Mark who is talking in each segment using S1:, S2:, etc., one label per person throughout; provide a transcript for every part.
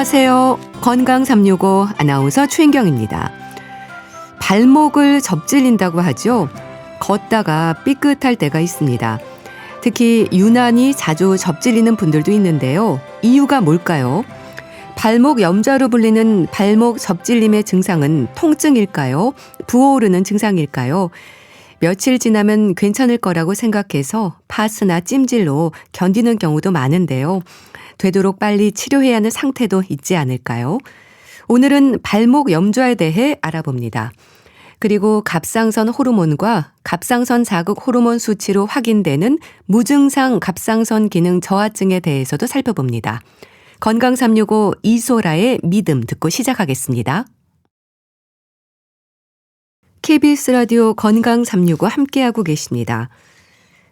S1: 안녕하세요. 건강 365 아나운서 최인경입니다. 발목을 접질린다고 하죠. 걷다가 삐끗할 때가 있습니다. 특히 유난히 자주 접질리는 분들도 있는데요. 이유가 뭘까요? 발목 염좌로 불리는 발목 접질림의 증상은 통증일까요? 부어오르는 증상일까요? 며칠 지나면 괜찮을 거라고 생각해서 파스나 찜질로 견디는 경우도 많은데요. 되도록 빨리 치료해야 하는 상태도 있지 않을까요? 오늘은 발목 염좌에 대해 알아봅니다. 그리고 갑상선 호르몬과 갑상선 자극 호르몬 수치로 확인되는 무증상 갑상선 기능 저하증에 대해서도 살펴봅니다. 건강 365 이소라의 믿음 듣고 시작하겠습니다. KBS 라디오 건강 365 함께하고 계십니다.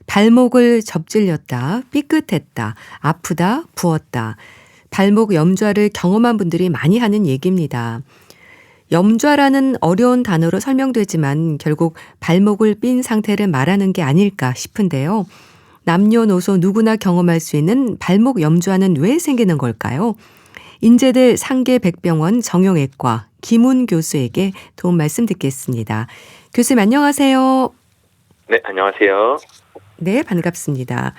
S1: 발목을 접질렸다, 삐끗했다, 아프다, 부었다. 발목 염좌를 경험한 분들이 많이 하는 얘기입니다. 염좌라는 어려운 단어로 설명되지만 결국 발목을 삔 상태를 말하는 게 아닐까 싶은데요. 남녀노소 누구나 경험할 수 있는 발목 염좌는 왜 생기는 걸까요? 인제대 상계백병원 정형외과 김훈 교수에게 도움 말씀 듣겠습니다. 교수님 안녕하세요.
S2: 네, 안녕하세요.
S1: 네, 반갑습니다.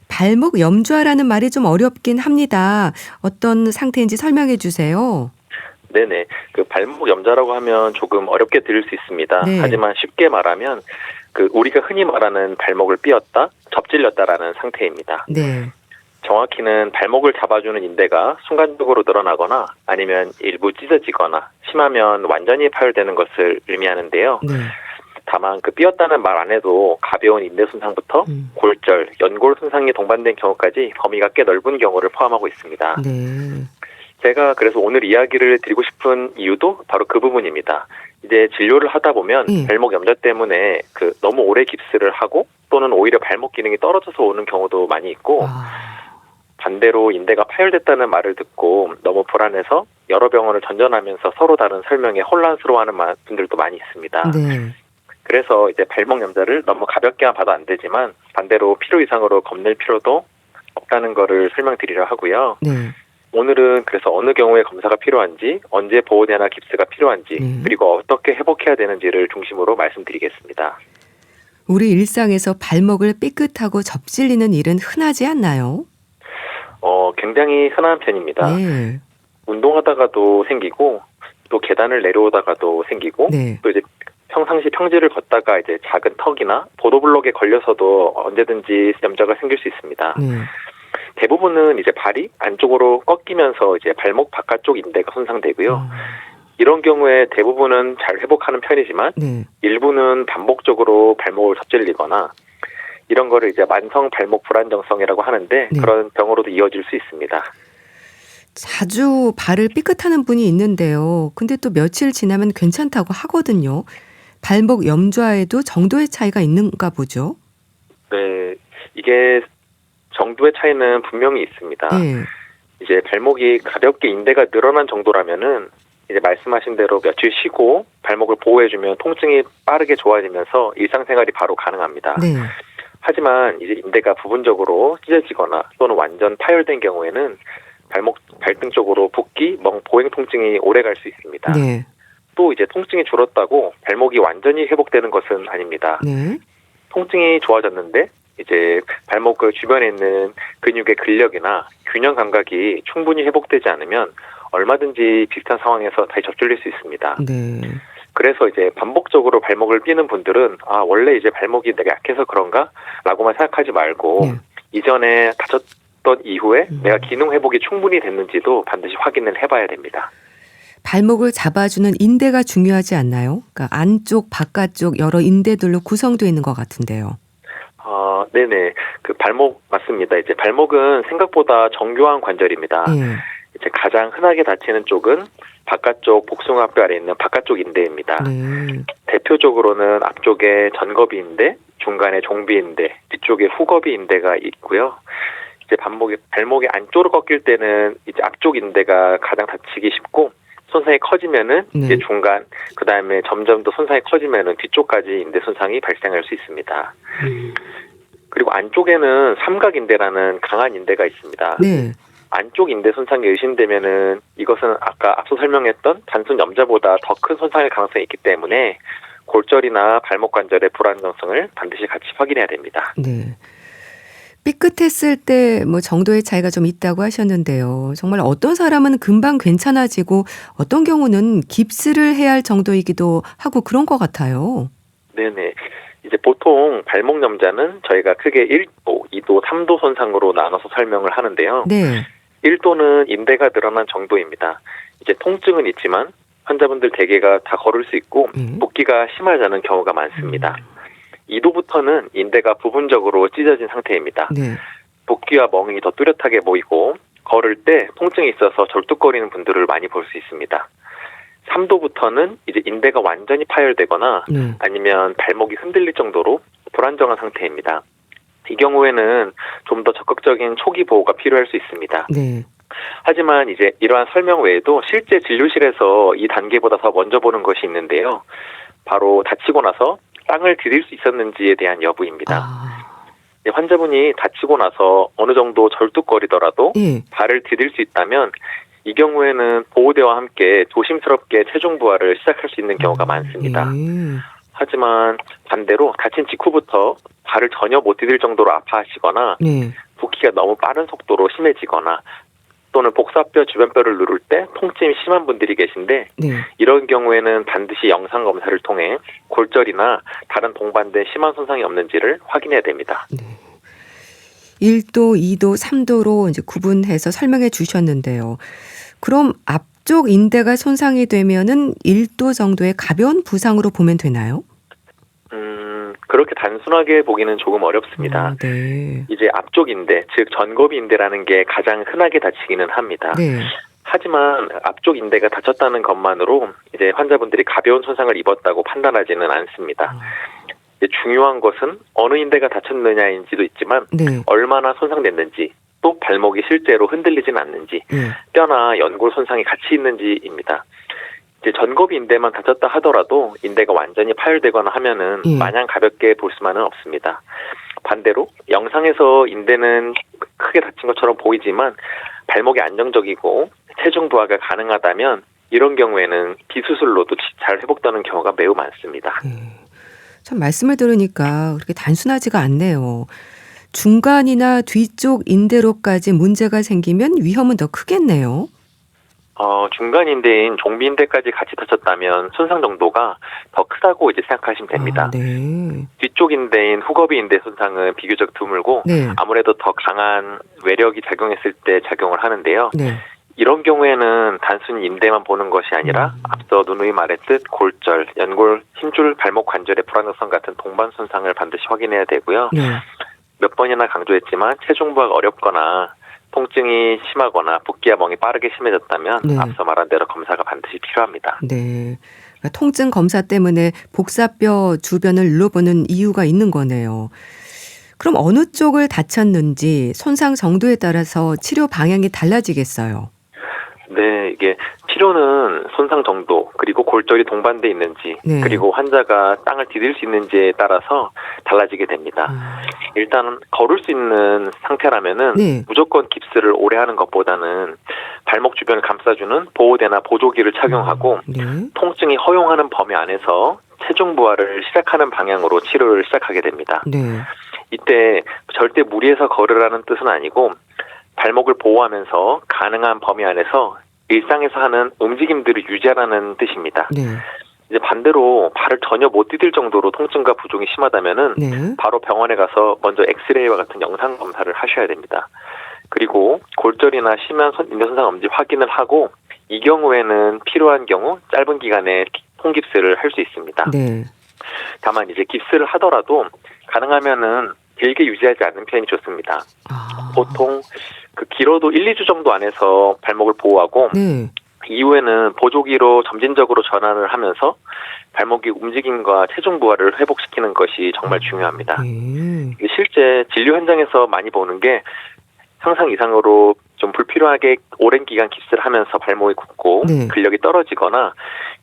S1: 발목 염좌라는 말이 좀 어렵긴 합니다. 어떤 상태인지 설명해 주세요.
S2: 네네. 그 발목 염좌라고 하면 조금 어렵게 들릴 수 있습니다.
S1: 네.
S2: 하지만 쉽게 말하면 우리가 흔히 말하는 발목을 삐었다, 접질렸다라는 상태입니다.
S1: 네.
S2: 정확히는 발목을 잡아주는 인대가 순간적으로 늘어나거나 아니면 일부 찢어지거나 심하면 완전히 파열되는 것을 의미하는데요.
S1: 네.
S2: 다만 삐었다는 말 안에도 가벼운 인대 손상부터 골절, 연골 손상이 동반된 경우까지 범위가 꽤 넓은 경우를 포함하고 있습니다.
S1: 네.
S2: 제가 그래서 오늘 이야기를 드리고 싶은 이유도 바로 그 부분입니다. 이제 진료를 하다 보면 발목 염좌 때문에 너무 오래 깁스를 하고 또는 오히려 발목 기능이 떨어져서 오는 경우도 많이 있고 반대로 인대가 파열됐다는 말을 듣고 너무 불안해서 여러 병원을 전전하면서 서로 다른 설명에 혼란스러워하는 분들도 많이 있습니다.
S1: 네.
S2: 그래서 이제 발목 염좌를 너무 가볍게만 봐도 안 되지만 반대로 필요 이상으로 겁낼 필요도 없다는 거를 설명드리려 하고요.
S1: 네.
S2: 오늘은 그래서 어느 경우에 검사가 필요한지, 언제 보호대나 깁스가 필요한지, 그리고 어떻게 회복해야 되는지를 중심으로 말씀드리겠습니다.
S1: 우리 일상에서 발목을 삐끗하고 접질리는 일은 흔하지 않나요?
S2: 굉장히 흔한 편입니다.
S1: 네.
S2: 운동하다가도 생기고, 또 계단을 내려오다가도 생기고,
S1: 네.
S2: 또 이제 평상시 평지를 걷다가 이제 작은 턱이나 보도블록에 걸려서도 언제든지 염좌가 생길 수 있습니다.
S1: 네.
S2: 대부분은 이제 발이 안쪽으로 꺾이면서 이제 발목 바깥쪽 인대가 손상되고요. 이런 경우에 대부분은 잘 회복하는 편이지만
S1: 네.
S2: 일부는 반복적으로 발목을 접질리거나 이런 거를 이제 만성 발목 불안정성이라고 하는데
S1: 네.
S2: 그런 병으로도 이어질 수 있습니다.
S1: 자주 발을 삐끗하는 분이 있는데요. 근데 또 며칠 지나면 괜찮다고 하거든요. 발목 염좌에도 정도의 차이가 있는가 보죠?
S2: 네, 이게 정도의 차이는 분명히 있습니다.
S1: 네.
S2: 이제 발목이 가볍게 인대가 늘어난 정도라면은 이제 말씀하신 대로 며칠 쉬고 발목을 보호해주면 통증이 빠르게 좋아지면서 일상생활이 바로 가능합니다.
S1: 네.
S2: 하지만 이제 인대가 부분적으로 찢어지거나 또는 완전 파열된 경우에는 발등 쪽으로 붓기, 보행 통증이 오래 갈 수 있습니다.
S1: 네.
S2: 또 이제 통증이 줄었다고 발목이 완전히 회복되는 것은 아닙니다.
S1: 네.
S2: 통증이 좋아졌는데 이제 발목 주변에 있는 근육의 근력이나 균형 감각이 충분히 회복되지 않으면 얼마든지 비슷한 상황에서 다시 접질릴 수 있습니다.
S1: 네.
S2: 그래서 이제 반복적으로 발목을 삐는 분들은 원래 이제 발목이 내가 약해서 그런가? 라고만 생각하지 말고 이전에 다쳤던 이후에 내가 기능 회복이 충분히 됐는지도 반드시 확인을 해봐야 됩니다.
S1: 발목을 잡아주는 인대가 중요하지 않나요? 그러니까 안쪽, 바깥쪽 여러 인대들로 구성되어 있는 것 같은데요.
S2: 네네. 발목 맞습니다. 이제 발목은 생각보다 정교한 관절입니다. 이제 가장 흔하게 다치는 쪽은 바깥쪽 복숭아뼈 아래에 있는 바깥쪽 인대입니다. 대표적으로는 앞쪽에 전거비 인대, 중간에 종비 인대, 뒤쪽에 후거비 인대가 있고요. 이제 발목이 안쪽으로 꺾일 때는 이제 앞쪽 인대가 가장 다치기 쉽고 손상이 커지면은 이제 중간, 그 다음에 점점 더 손상이 커지면은 뒤쪽까지 인대 손상이 발생할 수 있습니다. 그리고 안쪽에는 삼각인대라는 강한 인대가 있습니다.
S1: 네.
S2: 안쪽 인대 손상이 의심되면은 이것은 아까 앞서 설명했던 단순 염자보다 더 큰 손상일 가능성이 있기 때문에 골절이나 발목 관절의 불안정성을 반드시 같이 확인해야 됩니다.
S1: 네. 삐끗했을 때 뭐 정도의 차이가 좀 있다고 하셨는데요. 정말 어떤 사람은 금방 괜찮아지고 어떤 경우는 깁스를 해야 할 정도이기도 하고 그런 것 같아요.
S2: 네네. 이제 보통 발목 염자는 저희가 크게 1도, 2도, 3도 손상으로 나눠서 설명을 하는데요.
S1: 네.
S2: 1도는 인대가 늘어난 정도입니다. 이제 통증은 있지만 환자분들 대개가 다 걸을 수 있고 붓기가 심하지 경우가 많습니다. 2도부터는 인대가 부분적으로 찢어진 상태입니다.
S1: 네.
S2: 붓기와 멍이 더 뚜렷하게 보이고 걸을 때 통증이 있어서 절뚝거리는 분들을 많이 볼 수 있습니다. 3도부터는 이제 인대가 완전히 파열되거나 아니면 발목이 흔들릴 정도로 불안정한 상태입니다. 이 경우에는 좀 더 적극적인 초기 보호가 필요할 수 있습니다.
S1: 네.
S2: 하지만 이제 이러한 설명 외에도 실제 진료실에서 이 단계보다 더 먼저 보는 것이 있는데요. 바로 다치고 나서 땅을 디딜 수 있었는지에 대한 여부입니다. 환자분이 다치고 나서 어느 정도 절뚝거리더라도 발을 디딜 수 있다면 이 경우에는 보호대와 함께 조심스럽게 체중 부하를 시작할 수 있는 경우가 많습니다. 하지만 반대로 다친 직후부터 발을 전혀 못 디딜 정도로 아파하시거나 붓기가 너무 빠른 속도로 심해지거나 또는 복사뼈 주변뼈를 누를 때 통증이 심한 분들이 계신데 이런 경우에는 반드시 영상 검사를 통해 골절이나 다른 동반된 심한 손상이 없는지를 확인해야 됩니다.
S1: 1도, 2도, 3도로 이제 구분해서 설명해 주셨는데요. 그럼 앞쪽 인대가 손상이 되면은 1도 정도의 가벼운 부상으로 보면 되나요?
S2: 그렇게 단순하게 보기는 조금 어렵습니다. 이제 앞쪽 인대, 즉 전거비 인대라는 게 가장 흔하게 다치기는 합니다. 하지만 앞쪽 인대가 다쳤다는 것만으로 이제 환자분들이 가벼운 손상을 입었다고 판단하지는 않습니다. 중요한 것은 어느 인대가 다쳤느냐인지도 있지만 얼마나 손상됐는지 또 발목이 실제로 흔들리진 않는지 뼈나 연골 손상이 같이 있는지입니다. 이제 전거비 인대만 다쳤다 하더라도 인대가 완전히 파열되거나 하면은 마냥 가볍게 볼 수만은 없습니다. 반대로 영상에서 인대는 크게 다친 것처럼 보이지만 발목이 안정적이고 체중 부하가 가능하다면 이런 경우에는 비수술로도 잘 회복되는 경우가 매우 많습니다.
S1: 참 말씀을 들으니까 그렇게 단순하지가 않네요. 중간이나 뒤쪽 인대로까지 문제가 생기면 위험은 더 크겠네요.
S2: 중간 인대인 종비 인대까지 같이 다쳤다면 손상 정도가 더 크다고 이제 생각하시면 됩니다. 뒤쪽 인대인 후거비 인대 손상은 비교적 드물고 아무래도 더 강한 외력이 작용했을 때 작용을 하는데요. 이런 경우에는 단순히 인대만 보는 것이 아니라 앞서 누누이 말했듯 골절, 연골, 힘줄, 발목 관절의 불안정성 같은 동반 손상을 반드시 확인해야 되고요. 몇 번이나 강조했지만 체중 부하가 어렵거나 통증이 심하거나 붓기와 멍이 빠르게 심해졌다면 앞서 말한 대로 검사가 반드시 필요합니다.
S1: 그러니까 통증 검사 때문에 복사뼈 주변을 눌러보는 이유가 있는 거네요. 그럼 어느 쪽을 다쳤는지 손상 정도에 따라서 치료 방향이 달라지겠어요?
S2: 네, 이게 치료는 손상 정도 그리고 골절이 동반돼 있는지 그리고 환자가 땅을 디딜 수 있는지에 따라서 달라지게 됩니다. 일단 걸을 수 있는 상태라면은 무조건 깁스를 오래 하는 것보다는 발목 주변을 감싸주는 보호대나 보조기를 착용하고 통증이 허용하는 범위 안에서 체중 부하를 시작하는 방향으로 치료를 시작하게 됩니다. 이때 절대 무리해서 걸으라는 뜻은 아니고 발목을 보호하면서 가능한 범위 안에서 일상에서 하는 움직임들을 유지하라는 뜻입니다. 이제 반대로 발을 전혀 못 디딜 정도로 통증과 부종이 심하다면은 바로 병원에 가서 먼저 엑스레이와 같은 영상 검사를 하셔야 됩니다. 그리고 골절이나 심한 인대 손상 없는지 확인을 하고 이 경우에는 필요한 경우 짧은 기간에 통깁스를 할 수 있습니다. 다만 이제 깁스를 하더라도 가능하면은 길게 유지하지 않는 편이 좋습니다. 보통 길어도 1, 2주 정도 안에서 발목을 보호하고 이후에는 보조기로 점진적으로 전환을 하면서 발목의 움직임과 체중 부하를 회복시키는 것이 정말 중요합니다. 실제 진료 현장에서 많이 보는 게 상상 이상으로 좀 불필요하게 오랜 기간 깁스를 하면서 발목이 굽고
S1: 네.
S2: 근력이 떨어지거나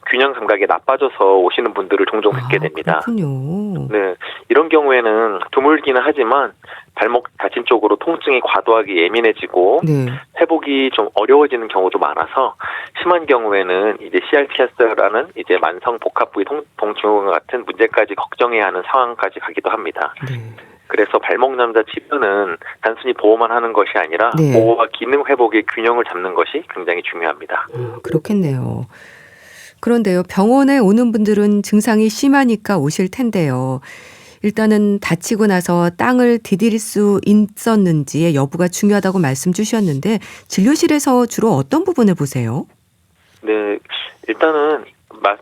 S2: 균형 감각이 나빠져서 오시는 분들을 종종 뵙게 됩니다.
S1: 그렇군요.
S2: 네, 이런 경우에는 드물기는 하지만 발목 다친 쪽으로 통증이 과도하게 예민해지고
S1: 네.
S2: 회복이 좀 어려워지는 경우도 많아서 심한 경우에는 이제 CRPS라는 이제 만성 복합 부위 통증과 같은 문제까지 걱정해야 하는 상황까지 가기도 합니다.
S1: 네.
S2: 그래서 발목 남자 치료는 단순히 보호만 하는 것이 아니라
S1: 네.
S2: 보호와 기능 회복의 균형을 잡는 것이 굉장히 중요합니다.
S1: 그렇겠네요. 그런데요, 병원에 오는 분들은 증상이 심하니까 오실 텐데요. 일단은 다치고 나서 땅을 디딜 수 있었는지의 여부가 중요하다고 말씀 주셨는데 진료실에서 주로 어떤 부분을 보세요?
S2: 네, 일단은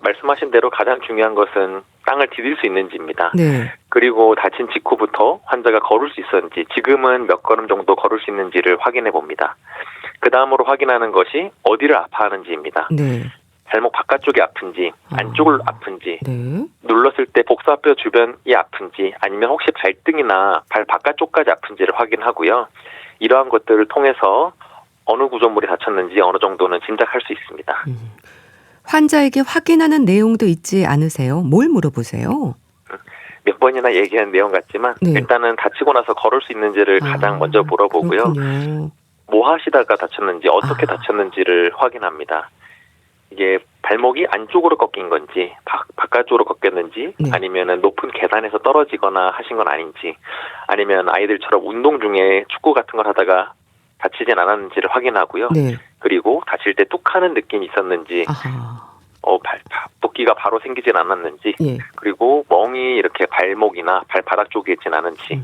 S2: 말씀하신 대로 가장 중요한 것은 땅을 디딜 수 있는지입니다.
S1: 네.
S2: 그리고 다친 직후부터 환자가 걸을 수 있었는지, 지금은 몇 걸음 정도 걸을 수 있는지를 확인해 봅니다. 그 다음으로 확인하는 것이 어디를 아파하는지입니다.
S1: 네.
S2: 발목 바깥쪽이 아픈지, 안쪽을 아픈지,
S1: 네.
S2: 눌렀을 때 복사뼈 주변이 아픈지, 아니면 혹시 발등이나 발 바깥쪽까지 아픈지를 확인하고요. 이러한 것들을 통해서 어느 구조물이 다쳤는지 어느 정도는 짐작할 수 있습니다.
S1: 환자에게 확인하는 내용도 있지 않으세요? 뭘 물어보세요?
S2: 몇 번이나 얘기한 내용 같지만
S1: 네.
S2: 일단은 다치고 나서 걸을 수 있는지를 가장 먼저 물어보고요.
S1: 그렇군요.
S2: 뭐 하시다가 다쳤는지, 어떻게 다쳤는지를 확인합니다. 이게 발목이 안쪽으로 꺾인 건지 바깥쪽으로 꺾였는지
S1: 네.
S2: 아니면 높은 계단에서 떨어지거나 하신 건 아닌지, 아니면 아이들처럼 운동 중에 축구 같은 걸 하다가 다치진 않았는지를 확인하고요.
S1: 네.
S2: 그리고 다칠 때 뚝 하는 느낌이 있었는지,
S1: 아하.
S2: 붓기가 바로 생기진 않았는지,
S1: 예.
S2: 그리고 멍이 이렇게 발목이나 발바닥 쪽에 있진 않은지,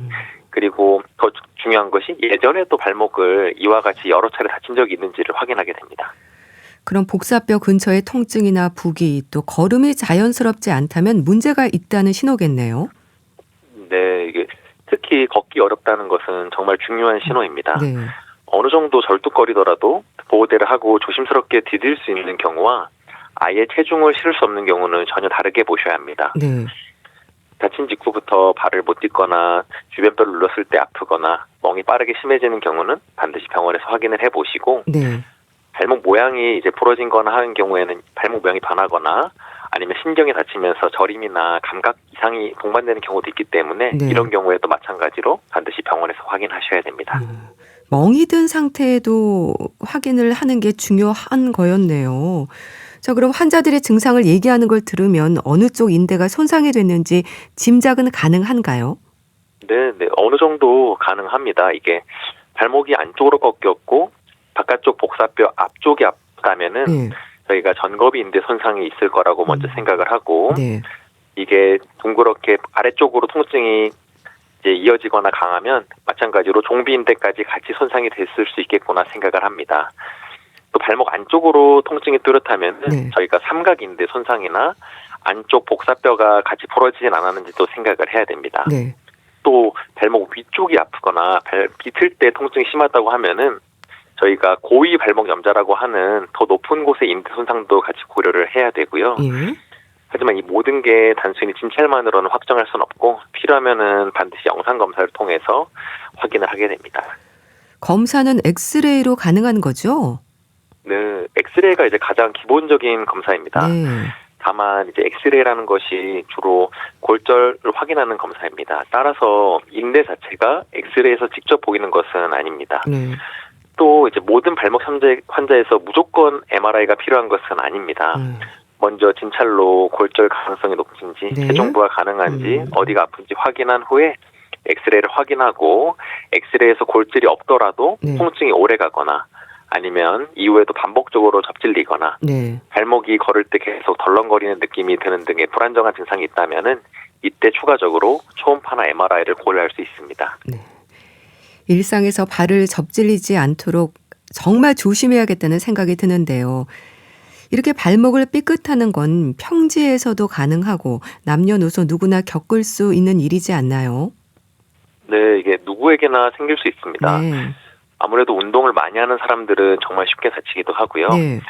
S2: 그리고 더 중요한 것이 예전에 또 발목을 이와 같이 여러 차례 다친 적이 있는지를 확인하게 됩니다.
S1: 그럼 복사뼈 근처에 통증이나 부기, 또 걸음이 자연스럽지 않다면 문제가 있다는 신호겠네요.
S2: 네, 이게 특히 걷기 어렵다는 것은 정말 중요한 신호입니다.
S1: 네.
S2: 어느 정도 절뚝거리더라도 보호대를 하고 조심스럽게 디딜 수 있는 경우와 아예 체중을 실을 수 없는 경우는 전혀 다르게 보셔야 합니다.
S1: 네.
S2: 다친 직후부터 발을 못 딛거나 주변뼈를 눌렀을 때 아프거나 멍이 빠르게 심해지는 경우는 반드시 병원에서 확인을 해보시고,
S1: 네.
S2: 발목 모양이 이제 부러진 거나 하는 경우에는 발목 모양이 변하거나 아니면 신경이 다치면서 저림이나 감각 이상이 동반되는 경우도 있기 때문에
S1: 네.
S2: 이런 경우에도 마찬가지로 반드시 병원에서 확인하셔야 됩니다.
S1: 멍이 든 상태에도 확인을 하는 게 중요한 거였네요. 자, 그럼 환자들의 증상을 얘기하는 걸 들으면 어느 쪽 인대가 손상이 됐는지 짐작은 가능한가요?
S2: 네, 어느 정도 가능합니다. 이게 발목이 안쪽으로 꺾였고 바깥쪽 복사뼈 앞쪽이 아프다면은
S1: 네.
S2: 저희가 전거비 인대 손상이 있을 거라고 먼저 생각을 하고,
S1: 네.
S2: 이게 둥그렇게 아래쪽으로 통증이 이제 이어지거나 강하면 마찬가지로 종비인대까지 같이 손상이 됐을 수 있겠구나 생각을 합니다. 또 발목 안쪽으로 통증이 뚜렷하면
S1: 네.
S2: 저희가 삼각인대 손상이나 안쪽 복사뼈가 같이 부러지진 않았는지도 생각을 해야 됩니다.
S1: 네.
S2: 또 발목 위쪽이 아프거나 비틀 때 통증이 심하다고 하면은 저희가 고위 발목 염좌라고 하는 더 높은 곳의 인대 손상도 같이 고려를 해야 되고요.
S1: 예.
S2: 하지만 이 모든 게 단순히 진찰만으로는 확정할 수는 없고 필요하면은 반드시 영상 검사를 통해서 확인을 하게 됩니다.
S1: 검사는 엑스레이로 가능한 거죠?
S2: 네, 엑스레이가 이제 가장 기본적인 검사입니다.
S1: 네.
S2: 다만 이제 엑스레이라는 것이 주로 골절을 확인하는 검사입니다. 따라서 인대 자체가 엑스레이에서 직접 보이는 것은 아닙니다.
S1: 네.
S2: 또 이제 모든 발목 환자에서 무조건 MRI가 필요한 것은 아닙니다. 먼저 진찰로 골절 가능성이 높은지,
S1: 네.
S2: 재정부가 가능한지, 어디가 아픈지 확인한 후에 엑스레이를 확인하고 엑스레이에서 골절이 없더라도
S1: 네.
S2: 통증이 오래 가거나 아니면 이후에도 반복적으로 접질리거나
S1: 네.
S2: 발목이 걸을 때 계속 덜렁거리는 느낌이 드는 등의 불안정한 증상이 있다면은 이때 추가적으로 초음파나 MRI를 고려할 수 있습니다.
S1: 네. 일상에서 발을 접질리지 않도록 정말 조심해야겠다는 생각이 드는데요. 이렇게 발목을 삐끗하는 건 평지에서도 가능하고 남녀노소 누구나 겪을 수 있는 일이지 않나요?
S2: 네, 이게 누구에게나 생길 수 있습니다.
S1: 네.
S2: 아무래도 운동을 많이 하는 사람들은 정말 쉽게 다치기도 하고요.
S1: 네.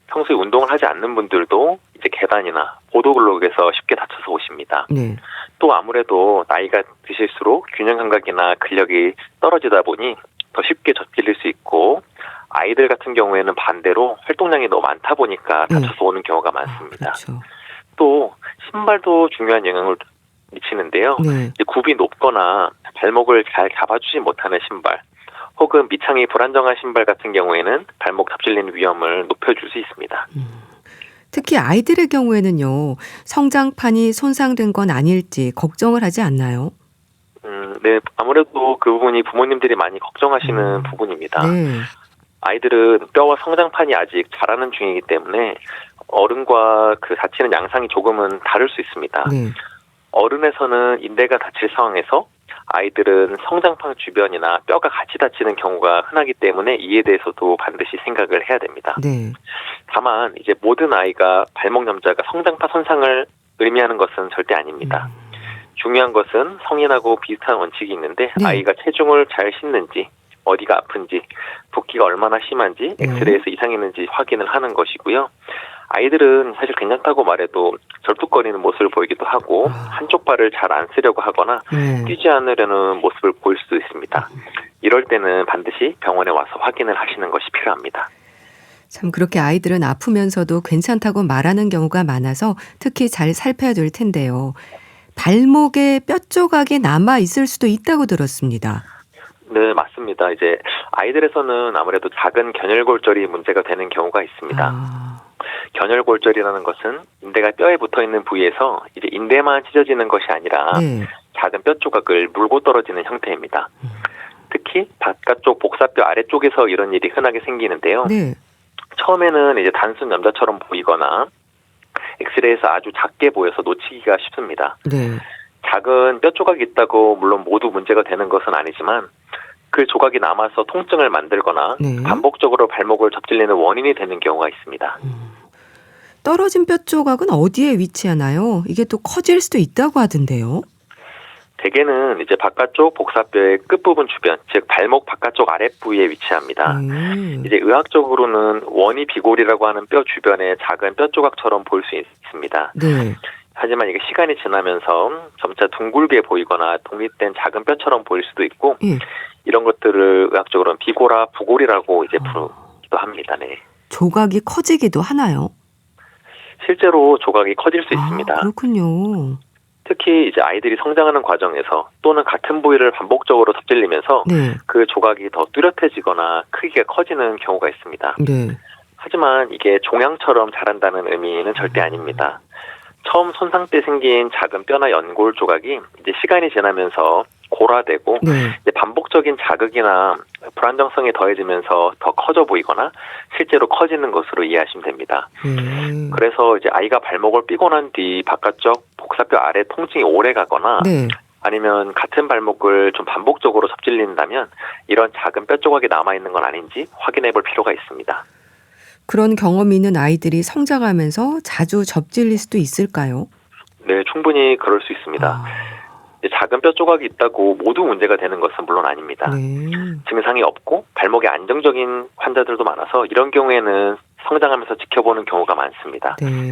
S2: 평소에 운동을 하지 않는 분들도 이제 계단이나 보도블록에서 쉽게 다쳐서 오십니다.
S1: 네.
S2: 또 아무래도 나이가 드실수록 균형 감각이나 근력이 떨어지다 보니 더 쉽게 접질릴 수 있고 아이들 같은 경우에는 반대로 활동량이 너무 많다 보니까 다쳐서 오는 경우가 많습니다.
S1: 그렇죠.
S2: 또 신발도 중요한 영향을 미치는데요.
S1: 네.
S2: 이제 굽이 높거나 발목을 잘 잡아주지 못하는 신발, 혹은 밑창이 불안정한 신발 같은 경우에는 발목 접질리는 위험을 높여줄 수 있습니다.
S1: 특히 아이들의 경우에는요, 성장판이 손상된 건 아닐지 걱정을 하지 않나요?
S2: 네, 아무래도 그 부분이 부모님들이 많이 걱정하시는 부분입니다.
S1: 네.
S2: 아이들은 뼈와 성장판이 아직 자라는 중이기 때문에 어른과 그 다치는 양상이 조금은 다를 수 있습니다.
S1: 네.
S2: 어른에서는 인대가 다칠 상황에서 아이들은 성장판 주변이나 뼈가 같이 다치는 경우가 흔하기 때문에 이에 대해서도 반드시 생각을 해야 됩니다.
S1: 네.
S2: 다만 이제 모든 아이가 발목 염좌가 성장판 손상을 의미하는 것은 절대 아닙니다. 중요한 것은 성인하고 비슷한 원칙이 있는데
S1: 네.
S2: 아이가 체중을 잘 싣는지, 어디가 아픈지, 붓기가 얼마나 심한지, 엑스레이에서 이상이 있는지 확인을 하는 것이고요. 아이들은 사실 괜찮다고 말해도 절뚝거리는 모습을 보이기도 하고 한쪽 발을 잘 안 쓰려고 하거나 뛰지 않으려는 모습을 보일 수도 있습니다. 이럴 때는 반드시 병원에 와서 확인을 하시는 것이 필요합니다.
S1: 참 그렇게 아이들은 아프면서도 괜찮다고 말하는 경우가 많아서 특히 잘 살펴야 될 텐데요. 발목에 뼈 조각이 남아 있을 수도 있다고 들었습니다.
S2: 네, 맞습니다. 이제 아이들에서는 아무래도 작은 견열골절이 문제가 되는 경우가 있습니다. 견열골절이라는 것은 인대가 뼈에 붙어 있는 부위에서 이제 인대만 찢어지는 것이 아니라
S1: 네.
S2: 작은 뼈 조각을 물고 떨어지는 형태입니다. 특히 바깥쪽 복사뼈 아래쪽에서 이런 일이 흔하게 생기는데요.
S1: 네.
S2: 처음에는 이제 단순 염좌처럼 보이거나 엑스레이에서 아주 작게 보여서 놓치기가 쉽습니다.
S1: 네.
S2: 작은 뼈 조각이 있다고 물론 모두 문제가 되는 것은 아니지만 그 조각이 남아서 통증을 만들거나
S1: 네.
S2: 반복적으로 발목을 접질리는 원인이 되는 경우가 있습니다.
S1: 떨어진 뼈 조각은 어디에 위치하나요? 이게 또 커질 수도 있다고 하던데요.
S2: 대개는 이제 바깥쪽 복사뼈의 끝부분 주변, 즉 발목 바깥쪽 아랫부위에 위치합니다. 이제 의학적으로는 원이 비골이라고 하는 뼈 주변에 작은 뼈 조각처럼 보일 수 있습니다.
S1: 네.
S2: 하지만 이게 시간이 지나면서 점차 둥글게 보이거나 독립된 작은 뼈처럼 보일 수도 있고 이런 것들을 의학적으로는 비골화 부골이라고 이제 부르기도 합니다. 네.
S1: 조각이 커지기도 하나요?
S2: 실제로 조각이 커질 수 있습니다.
S1: 그렇군요.
S2: 특히 이제 아이들이 성장하는 과정에서 또는 같은 부위를 반복적으로 접질리면서
S1: 네.
S2: 그 조각이 더 뚜렷해지거나 크기가 커지는 경우가 있습니다.
S1: 네.
S2: 하지만 이게 종양처럼 자란다는 의미는 절대 아닙니다. 처음 손상 때 생긴 작은 뼈나 연골 조각이 이제 시간이 지나면서 골화되고
S1: 네.
S2: 이제 반복적인 자극이나 불안정성이 더해지면서 더 커져 보이거나 실제로 커지는 것으로 이해하시면 됩니다. 그래서 이제 아이가 발목을 삐고 난 뒤 바깥쪽 복사뼈 아래 통증이 오래 가거나
S1: 네.
S2: 아니면 같은 발목을 좀 반복적으로 접질린다면 이런 작은 뼈 조각이 남아있는 건 아닌지 확인해 볼 필요가 있습니다.
S1: 그런 경험이 있는 아이들이 성장하면서 자주 접질릴 수도 있을까요?
S2: 네, 충분히 그럴 수 있습니다. 작은 뼈 조각이 있다고 모두 문제가 되는 것은 물론 아닙니다.
S1: 네.
S2: 증상이 없고 발목이 안정적인 환자들도 많아서 이런 경우에는 성장하면서 지켜보는 경우가 많습니다.
S1: 네.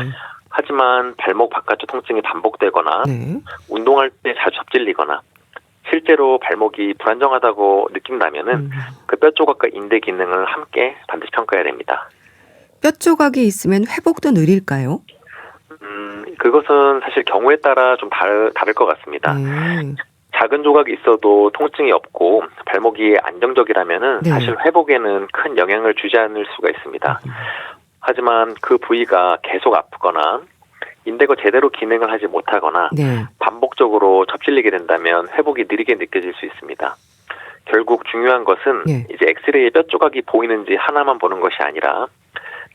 S2: 하지만 발목 바깥쪽 통증이 반복되거나
S1: 네.
S2: 운동할 때 자주 접질리거나 실제로 발목이 불안정하다고 느낀다면은 그 뼈 조각과 인대 기능을 함께 반드시 평가해야 됩니다.
S1: 뼈 조각이 있으면 회복도 느릴까요?
S2: 그것은 사실 경우에 따라 좀 다를 것 같습니다. 작은 조각이 있어도 통증이 없고 발목이 안정적이라면은
S1: 네.
S2: 사실 회복에는 큰 영향을 주지 않을 수가 있습니다. 하지만 그 부위가 계속 아프거나 인대가 제대로 기능을 하지 못하거나
S1: 네.
S2: 반복적으로 접질리게 된다면 회복이 느리게 느껴질 수 있습니다. 결국 중요한 것은
S1: 네.
S2: 이제 엑스레이에 뼈 조각이 보이는지 하나만 보는 것이 아니라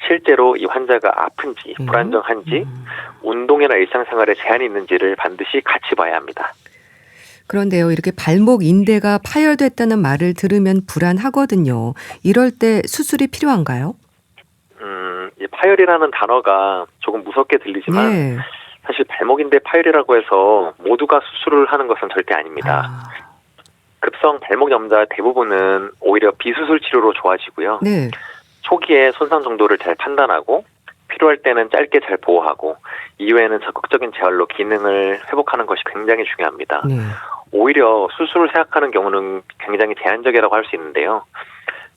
S2: 실제로 이 환자가 아픈지 불안정한지 운동이나 일상생활에 제한이 있는지를 반드시 같이 봐야 합니다.
S1: 그런데요, 이렇게 발목 인대가 파열됐다는 말을 들으면 불안하거든요. 이럴 때 수술이 필요한가요?
S2: 파열이라는 단어가 조금 무섭게 들리지만
S1: 네.
S2: 사실 발목 인대 파열이라고 해서 모두가 수술을 하는 것은 절대 아닙니다. 급성 발목 염좌 대부분은 오히려 비수술 치료로 좋아지고요.
S1: 네.
S2: 초기에 손상 정도를 잘 판단하고 필요할 때는 짧게 잘 보호하고 이후에는 적극적인 재활로 기능을 회복하는 것이 굉장히 중요합니다.
S1: 네.
S2: 오히려 수술을 생각하는 경우는 굉장히 제한적이라고 할 수 있는데요.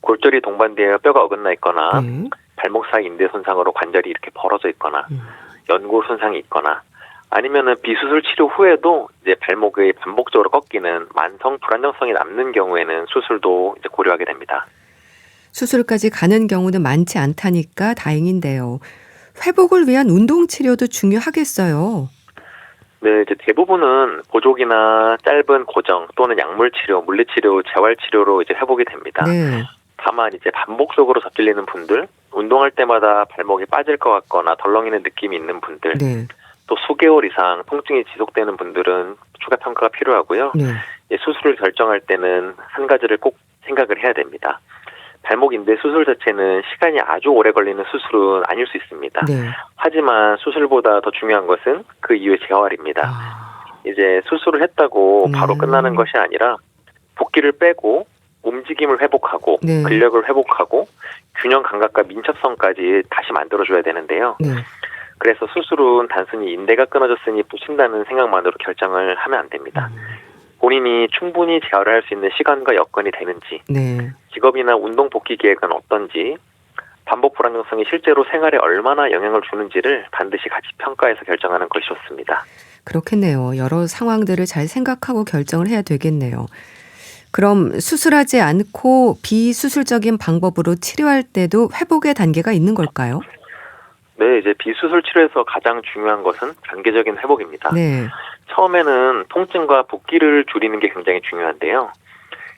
S2: 골절이 동반되어 뼈가 어긋나 있거나
S1: 네.
S2: 발목 사이 인대 손상으로 관절이 이렇게 벌어져 있거나 연골 손상이 있거나 아니면은 비수술 치료 후에도 이제 발목이 반복적으로 꺾이는 만성 불안정성이 남는 경우에는 수술도 이제 고려하게 됩니다.
S1: 수술까지 가는 경우는 많지 않다니까 다행인데요. 회복을 위한 운동 치료도 중요하겠어요.
S2: 네, 이제 대부분은 보조기나 짧은 고정 또는 약물 치료, 물리 치료, 재활 치료로 이제 회복이 됩니다.
S1: 네.
S2: 다만 이제 반복적으로 접질리는 분들, 운동할 때마다 발목이 빠질 것 같거나 덜렁이는 느낌이 있는 분들,
S1: 네.
S2: 또 수개월 이상 통증이 지속되는 분들은 추가 평가가 필요하고요.
S1: 네.
S2: 수술을 결정할 때는 한 가지를 꼭 생각을 해야 됩니다. 발목 인대 수술 자체는 시간이 아주 오래 걸리는 수술은 아닐 수 있습니다.
S1: 네.
S2: 하지만 수술보다 더 중요한 것은 그 이후의 재활입니다. 이제 수술을 했다고 바로 끝나는 것이 아니라 붓기를 빼고 움직임을 회복하고
S1: 네.
S2: 근력을 회복하고 균형 감각과 민첩성까지 다시 만들어줘야 되는데요.
S1: 네.
S2: 그래서 수술은 단순히 인대가 끊어졌으니 붙인다는 생각만으로 결정을 하면 안 됩니다. 본인이 충분히 재활을 할 수 있는 시간과 여건이 되는지,
S1: 네.
S2: 직업이나 운동 복귀 계획은 어떤지, 반복 불안정성이 실제로 생활에 얼마나 영향을 주는지를 반드시 같이 평가해서 결정하는 것이 좋습니다.
S1: 그렇겠네요. 여러 상황들을 잘 생각하고 결정을 해야 되겠네요. 그럼 수술하지 않고 비수술적인 방법으로 치료할 때도 회복의 단계가 있는 걸까요?
S2: 네, 이제 비수술 치료에서 가장 중요한 것은 단계적인 회복입니다.
S1: 네.
S2: 처음에는 통증과 붓기를 줄이는 게 굉장히 중요한데요.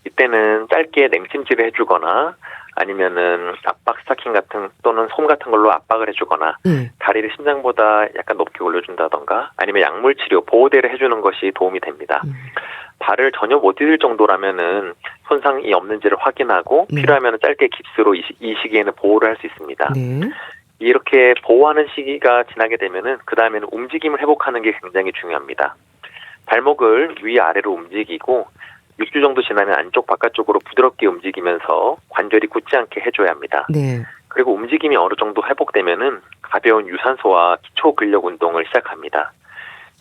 S2: 이때는 짧게 냉찜질을 해주거나 아니면은 압박 스타킹 같은 또는 솜 같은 걸로 압박을 해주거나 다리를 심장보다 약간 높게 올려준다던가 아니면 약물 치료, 보호대를 해주는 것이 도움이 됩니다. 발을 전혀 못 디딜 정도라면은 손상이 없는지를 확인하고 필요하면 짧게 깁스로 이 시기에는 보호를 할 수 있습니다.
S1: 네.
S2: 이렇게 보호하는 시기가 지나게 되면은 그 다음에는 움직임을 회복하는 게 굉장히 중요합니다. 발목을 위아래로 움직이고 6주 정도 지나면 안쪽 바깥쪽으로 부드럽게 움직이면서 관절이 굳지 않게 해줘야 합니다.
S1: 네.
S2: 그리고 움직임이 어느 정도 회복되면은 가벼운 유산소와 기초 근력 운동을 시작합니다.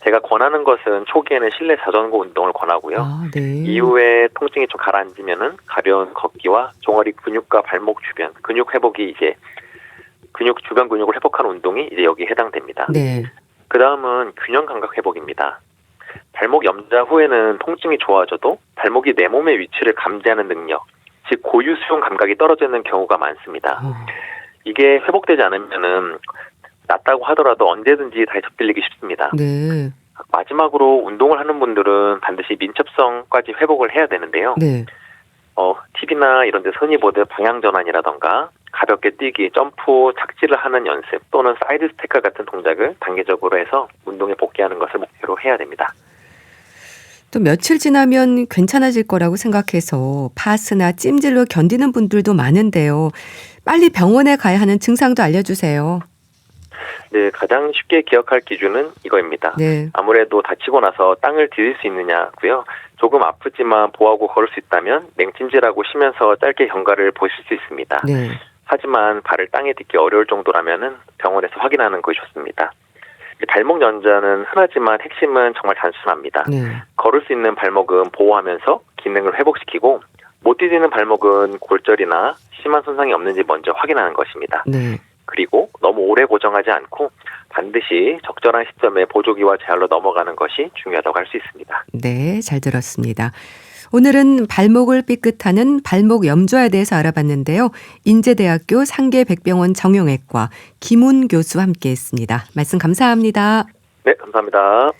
S2: 제가 권하는 것은 초기에는 실내 자전거 운동을 권하고요.
S1: 네.
S2: 이후에 통증이 좀 가라앉으면은 가벼운 걷기와 종아리 근육과 발목 주변 근육 회복이 이제 주변 근육을 회복하는 운동이 이제 여기에 해당됩니다.
S1: 네.
S2: 그 다음은 균형 감각 회복입니다. 발목 염자 후에는 통증이 좋아져도 발목이 내 몸의 위치를 감지하는 능력, 즉 고유 수용 감각이 떨어져 있는 경우가 많습니다. 이게 회복되지 않으면은 낫다고 하더라도 언제든지 다시 접질리기 쉽습니다.
S1: 네.
S2: 마지막으로 운동을 하는 분들은 반드시 민첩성까지 회복을 해야 되는데요.
S1: 네.
S2: TV나 이런 데서 흔히 보듯 방향 전환이라던가 가볍게 뛰기, 점프, 착지를 하는 연습 또는 사이드 스테커 같은 동작을 단계적으로 해서 운동에 복귀하는 것을 목표로 해야 됩니다.
S1: 또 며칠 지나면 괜찮아질 거라고 생각해서 파스나 찜질로 견디는 분들도 많은데요. 빨리 병원에 가야 하는 증상도 알려주세요.
S2: 네, 가장 쉽게 기억할 기준은 이거입니다.
S1: 네.
S2: 아무래도 다치고 나서 땅을 디딜 수 있느냐고요. 조금 아프지만 보하고 걸을 수 있다면 냉찜질하고 쉬면서 짧게 경과를 보실 수 있습니다.
S1: 네.
S2: 하지만 발을 땅에 딛기 어려울 정도라면은 병원에서 확인하는 것이 좋습니다. 발목 연자는 흔하지만 핵심은 정말 단순합니다.
S1: 네.
S2: 걸을 수 있는 발목은 보호하면서 기능을 회복시키고 못 디디는 발목은 골절이나 심한 손상이 없는지 먼저 확인하는 것입니다.
S1: 네.
S2: 그리고 너무 오래 고정하지 않고 반드시 적절한 시점에 보조기와 재활로 넘어가는 것이 중요하다고 할 수 있습니다.
S1: 네, 잘 들었습니다. 오늘은 발목을 삐끗하는 발목 염좌에 대해서 알아봤는데요. 인제대학교 상계백병원 정형외과 김훈 교수와 함께했습니다. 말씀 감사합니다.
S2: 네, 감사합니다.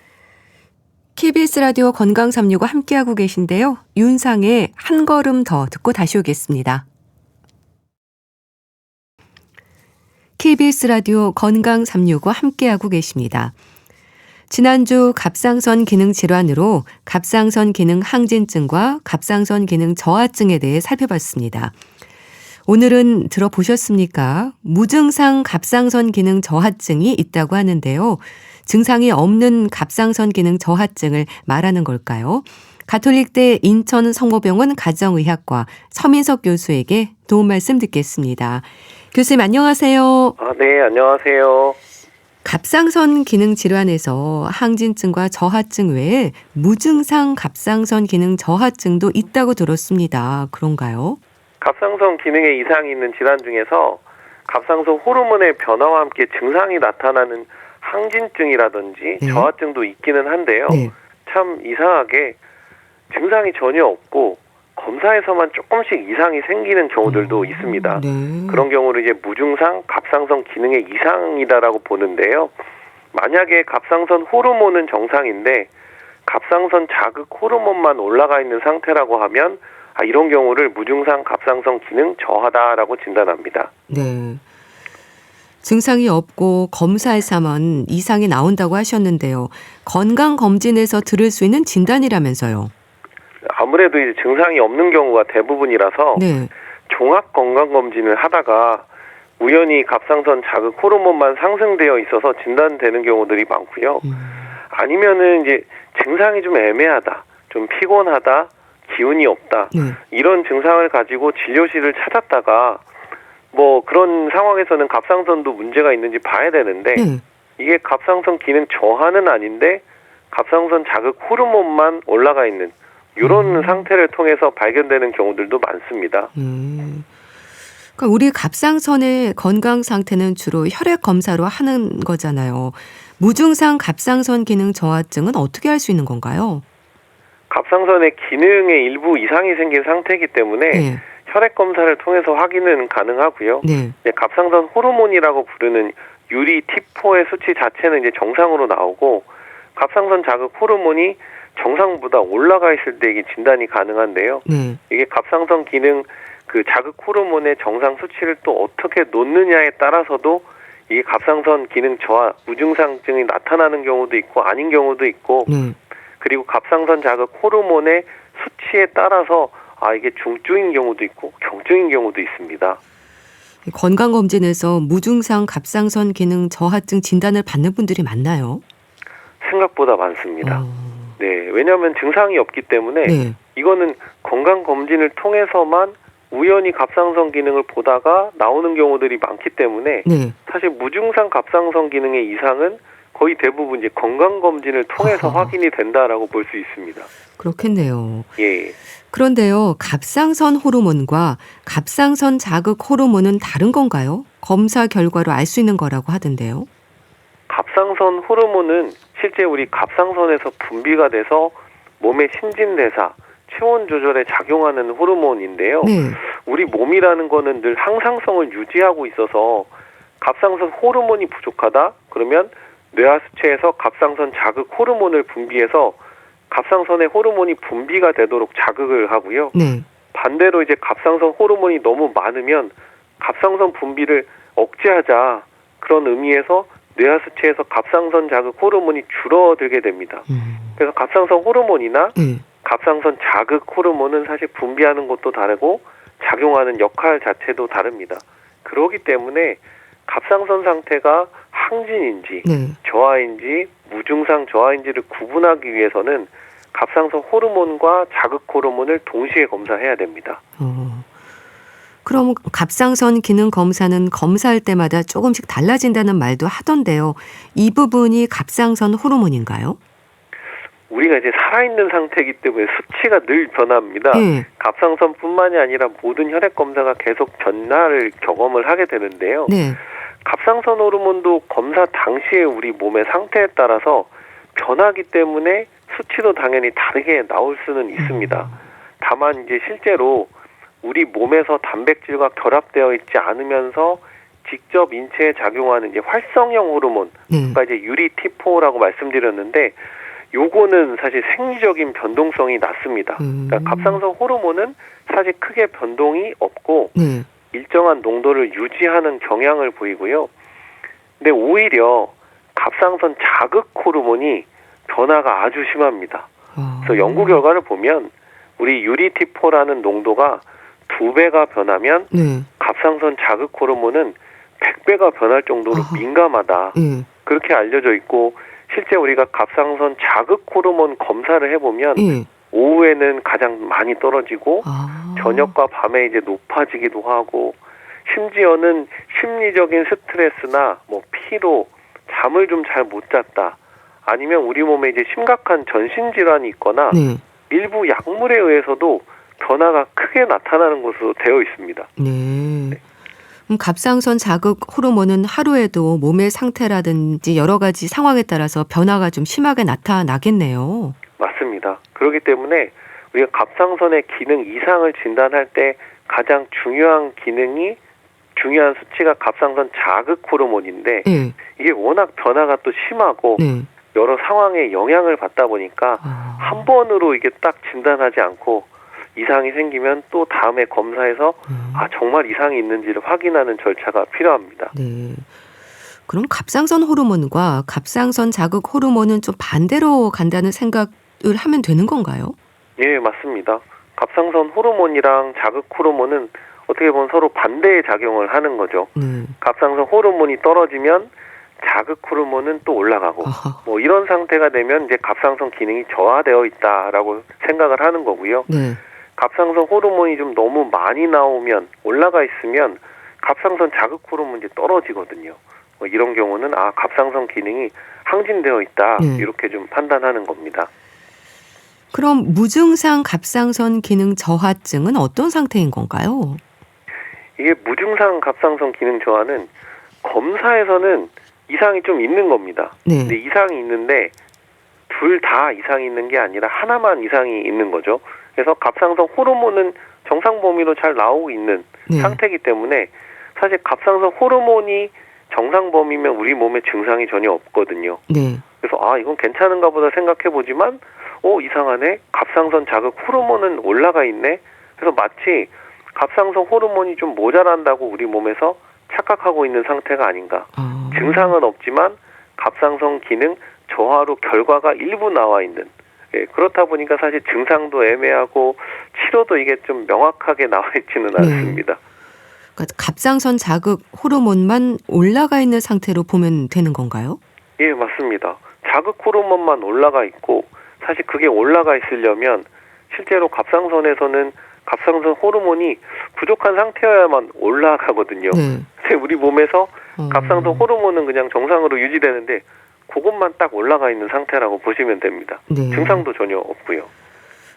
S1: KBS 라디오 건강 365 함께하고 계신데요. 윤상의 한 걸음 더 듣고 다시 오겠습니다. KBS 라디오 건강 365 함께하고 계십니다. 지난주 갑상선 기능 질환으로 갑상선 기능 항진증과 갑상선 기능 저하증에 대해 살펴봤습니다. 오늘은 들어보셨습니까? 무증상 갑상선 기능 저하증이 있다고 하는데요. 증상이 없는 갑상선 기능 저하증을 말하는 걸까요? 가톨릭대 인천성모병원 가정의학과 서민석 교수에게 도움 말씀 듣겠습니다. 교수님 안녕하세요.
S3: 네, 안녕하세요.
S1: 갑상선 기능 질환에서 항진증과 저하증 외에 무증상 갑상선 기능 저하증도 있다고 들었습니다. 그런가요?
S3: 갑상선 기능에 이상이 있는 질환 중에서 갑상선 호르몬의 변화와 함께 증상이 나타나는 항진증이라든지
S1: 네.
S3: 저하증도 있기는 한데요.
S1: 네.
S3: 참 이상하게 증상이 전혀 없고 검사에서만 조금씩 이상이 생기는 경우들도 있습니다.
S1: 네.
S3: 그런 경우를 이제 무증상 갑상선 기능의 이상이다라고 보는데요. 만약에 갑상선 호르몬은 정상인데 갑상선 자극 호르몬만 올라가 있는 상태라고 하면 이런 경우를 무증상 갑상선 기능 저하다라고 진단합니다.
S1: 네. 증상이 없고 검사에서만 이상이 나온다고 하셨는데요. 건강검진에서 들을 수 있는 진단이라면서요.
S3: 아무래도 이제 증상이 없는 경우가 대부분이라서
S1: 네.
S3: 종합 건강검진을 하다가 우연히 갑상선 자극 호르몬만 상승되어 있어서 진단되는 경우들이 많고요. 아니면은 이제 증상이 좀 애매하다, 좀 피곤하다, 기운이 없다,
S1: 네.
S3: 이런 증상을 가지고 진료실을 찾았다가 뭐 그런 상황에서는 갑상선도 문제가 있는지 봐야 되는데
S1: 네.
S3: 이게 갑상선 기능 저하는 아닌데 갑상선 자극 호르몬만 올라가 있는 이런 상태를 통해서 발견되는 경우들도 많습니다.
S1: 그러니까 우리 갑상선의 건강 상태는 주로 혈액 검사로 하는 거잖아요. 무증상 갑상선 기능 저하증은 어떻게 할 수 있는 건가요?
S3: 갑상선의 기능에 일부 이상이 생긴 상태이기 때문에
S1: 네.
S3: 혈액 검사를 통해서 확인은 가능하고요.
S1: 네.
S3: 갑상선 호르몬이라고 부르는 유리 T4의 수치 자체는 이제 정상으로 나오고 갑상선 자극 호르몬이 정상보다 올라가 있을 때 이게 진단이 가능한데요.
S1: 네.
S3: 이게 갑상선 기능 그 자극 호르몬의 정상 수치를 또 어떻게 놓느냐에 따라서도 이게 갑상선 기능 저하 무증상증이 나타나는 경우도 있고 아닌 경우도 있고
S1: 네.
S3: 그리고 갑상선 자극 호르몬의 수치에 따라서 이게 중증인 경우도 있고 경증인 경우도 있습니다.
S1: 건강검진에서 무증상 갑상선 기능 저하증 진단을 받는 분들이 많나요?
S3: 생각보다 많습니다. 네, 왜냐하면 증상이 없기 때문에
S1: 네.
S3: 이거는 건강검진을 통해서만 우연히 갑상선 기능을 보다가 나오는 경우들이 많기 때문에
S1: 네.
S3: 사실 무증상 갑상선 기능의 이상은 거의 대부분 이제 건강검진을 통해서 확인이 된다라고 볼 수 있습니다.
S1: 그렇겠네요.
S3: 예.
S1: 그런데요, 갑상선 호르몬과 갑상선 자극 호르몬은 다른 건가요? 검사 결과로 알 수 있는 거라고 하던데요.
S3: 갑상선 호르몬은 실제 우리 갑상선에서 분비가 돼서 몸의 신진대사, 체온 조절에 작용하는 호르몬인데요.
S1: 네.
S3: 우리 몸이라는 거는 늘 항상성을 유지하고 있어서 갑상선 호르몬이 부족하다? 그러면 뇌하수체에서 갑상선 자극 호르몬을 분비해서 갑상선의 호르몬이 분비가 되도록 자극을 하고요.
S1: 네.
S3: 반대로 이제 갑상선 호르몬이 너무 많으면 갑상선 분비를 억제하자 그런 의미에서 뇌하수체에서 갑상선 자극 호르몬이 줄어들게 됩니다. 그래서 갑상선 호르몬이나 갑상선 자극 호르몬은 사실 분비하는 것도 다르고 작용하는 역할 자체도 다릅니다. 그렇기 때문에 갑상선 상태가 항진인지 저하인지 무증상 저하인지를 구분하기 위해서는 갑상선 호르몬과 자극 호르몬을 동시에 검사해야 됩니다.
S1: 그럼 갑상선 기능 검사는 검사할 때마다 조금씩 달라진다는 말도 하던데요. 이 부분이 갑상선 호르몬인가요?
S3: 우리가 이제 살아있는 상태이기 때문에 수치가 늘 변합니다.
S1: 네.
S3: 갑상선뿐만이 아니라 모든 혈액 검사가 계속 변화를 경험을 하게 되는데요.
S1: 네.
S3: 갑상선 호르몬도 검사 당시에 우리 몸의 상태에 따라서 변하기 때문에 수치도 당연히 다르게 나올 수는 있습니다. 다만 이제 실제로 우리 몸에서 단백질과 결합되어 있지 않으면서 직접 인체에 작용하는 이제 활성형 호르몬, 그러니까 이제 유리 T4라고 말씀드렸는데, 요거는 사실 생리적인 변동성이 낮습니다. 그러니까 갑상선 호르몬은 사실 크게 변동이 없고 일정한 농도를 유지하는 경향을 보이고요. 근데 오히려 갑상선 자극 호르몬이 변화가 아주 심합니다. 그래서 연구 결과를 보면 우리 유리 T4라는 농도가 2배가 변하면 갑상선 자극 호르몬은 100배가 변할 정도로 민감하다. 그렇게 알려져 있고 실제 우리가 갑상선 자극 호르몬 검사를 해보면 오후에는 가장 많이 떨어지고 저녁과 밤에 이제 높아지기도 하고 심지어는 심리적인 스트레스나 뭐 피로, 잠을 좀 잘 못 잤다. 아니면 우리 몸에 이제 심각한 전신 질환이 있거나 일부 약물에 의해서도 변화가 크게 나타나는 것으로 되어 있습니다.
S1: 네. 갑상선 자극 호르몬은 하루에도 몸의 상태라든지 여러 가지 상황에 따라서 변화가 좀 심하게 나타나겠네요.
S3: 맞습니다. 그렇기 때문에 우리가 갑상선의 기능 이상을 진단할 때 가장 중요한 수치가 갑상선 자극 호르몬인데
S1: 네.
S3: 이게 워낙 변화가 또 심하고
S1: 네.
S3: 여러 상황에 영향을 받다 보니까 한 번으로 이게 딱 진단하지 않고 이상이 생기면 또 다음에 검사해서 정말 이상이 있는지를 확인하는 절차가 필요합니다.
S1: 네. 그럼 갑상선 호르몬과 갑상선 자극 호르몬은 좀 반대로 간다는 생각을 하면 되는 건가요?
S3: 예, 맞습니다. 갑상선 호르몬이랑 자극 호르몬은 어떻게 보면 서로 반대의 작용을 하는 거죠. 갑상선 호르몬이 떨어지면 자극 호르몬은 또 올라가고 뭐 이런 상태가 되면 이제 갑상선 기능이 저하되어 있다라고 생각을 하는 거고요.
S1: 네.
S3: 갑상선 호르몬이 좀 너무 많이 나오면 올라가 있으면 갑상선 자극 호르몬이 떨어지거든요. 뭐 이런 경우는 갑상선 기능이 항진되어 있다 이렇게 좀 판단하는 겁니다.
S1: 그럼 무증상 갑상선 기능 저하증은 어떤 상태인 건가요?
S3: 이게 무증상 갑상선 기능 저하는 검사에서는 이상이 좀 있는 겁니다.
S1: 네.
S3: 근데 이상이 있는데 둘 다 이상이 있는 게 아니라 하나만 이상이 있는 거죠. 그래서 갑상선 호르몬은 정상 범위로 잘 나오고 있는 상태이기 때문에 사실 갑상선 호르몬이 정상 범위면 우리 몸에 증상이 전혀 없거든요.
S1: 네.
S3: 그래서 이건 괜찮은가 보다 생각해 보지만 이상하네. 갑상선 자극 호르몬은 올라가 있네. 그래서 마치 갑상선 호르몬이 좀 모자란다고 우리 몸에서 착각하고 있는 상태가 아닌가. 증상은 없지만 갑상선 기능 저하로 결과가 일부 나와 있는. 그렇다 보니까 사실 증상도 애매하고 치료도 이게 좀 명확하게 나와 있지는 않습니다.
S1: 그러니까 갑상선 자극 호르몬만 올라가 있는 상태로 보면 되는 건가요?
S3: 예, 맞습니다. 자극 호르몬만 올라가 있고 사실 그게 올라가 있으려면 실제로 갑상선에서는 갑상선 호르몬이 부족한 상태여야만 올라가거든요. 근데 우리 몸에서 갑상선 호르몬은 그냥 정상으로 유지되는데 그것만 딱 올라가 있는 상태라고 보시면 됩니다. 증상도 전혀 없고요.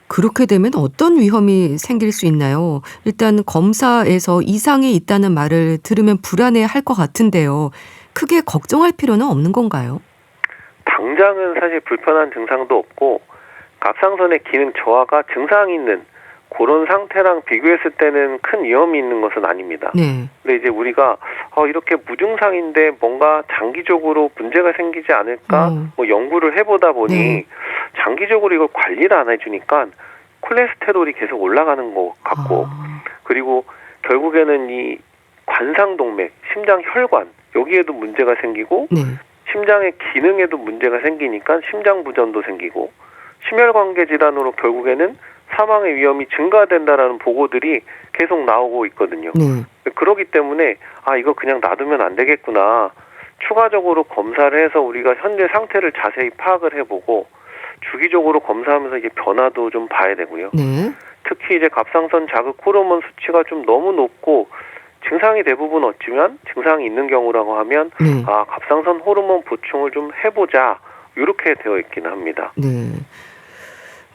S1: 그렇게 되면 어떤 위험이 생길 수 있나요? 일단 검사에서 이상이 있다는 말을 들으면 불안해할 것 같은데요. 크게 걱정할 필요는 없는 건가요?
S3: 당장은 사실 불편한 증상도 없고 갑상선의 기능 저하가 증상이 있는 그런 상태랑 비교했을 때는 큰 위험이 있는 것은 아닙니다. 근데 이제 우리가 이렇게 무증상인데 뭔가 장기적으로 문제가 생기지 않을까 뭐 연구를 해보다 보니 장기적으로 이걸 관리를 안 해주니까 콜레스테롤이 계속 올라가는 것 같고 그리고 결국에는 이 관상동맥, 심장 혈관 여기에도 문제가 생기고 심장의 기능에도 문제가 생기니까 심장부전도 생기고 심혈관계 질환으로 결국에는 사망의 위험이 증가된다라는 보고들이 계속 나오고 있거든요. 그렇기 때문에 이거 그냥 놔두면 안 되겠구나. 추가적으로 검사를 해서 우리가 현재 상태를 자세히 파악을 해보고 주기적으로 검사하면서 이게 변화도 좀 봐야 되고요. 특히 이제 갑상선 자극 호르몬 수치가 좀 너무 높고 증상이 대부분 없지만 증상이 있는 경우라고 하면 갑상선 호르몬 보충을 좀 해보자 이렇게 되어 있기는 합니다.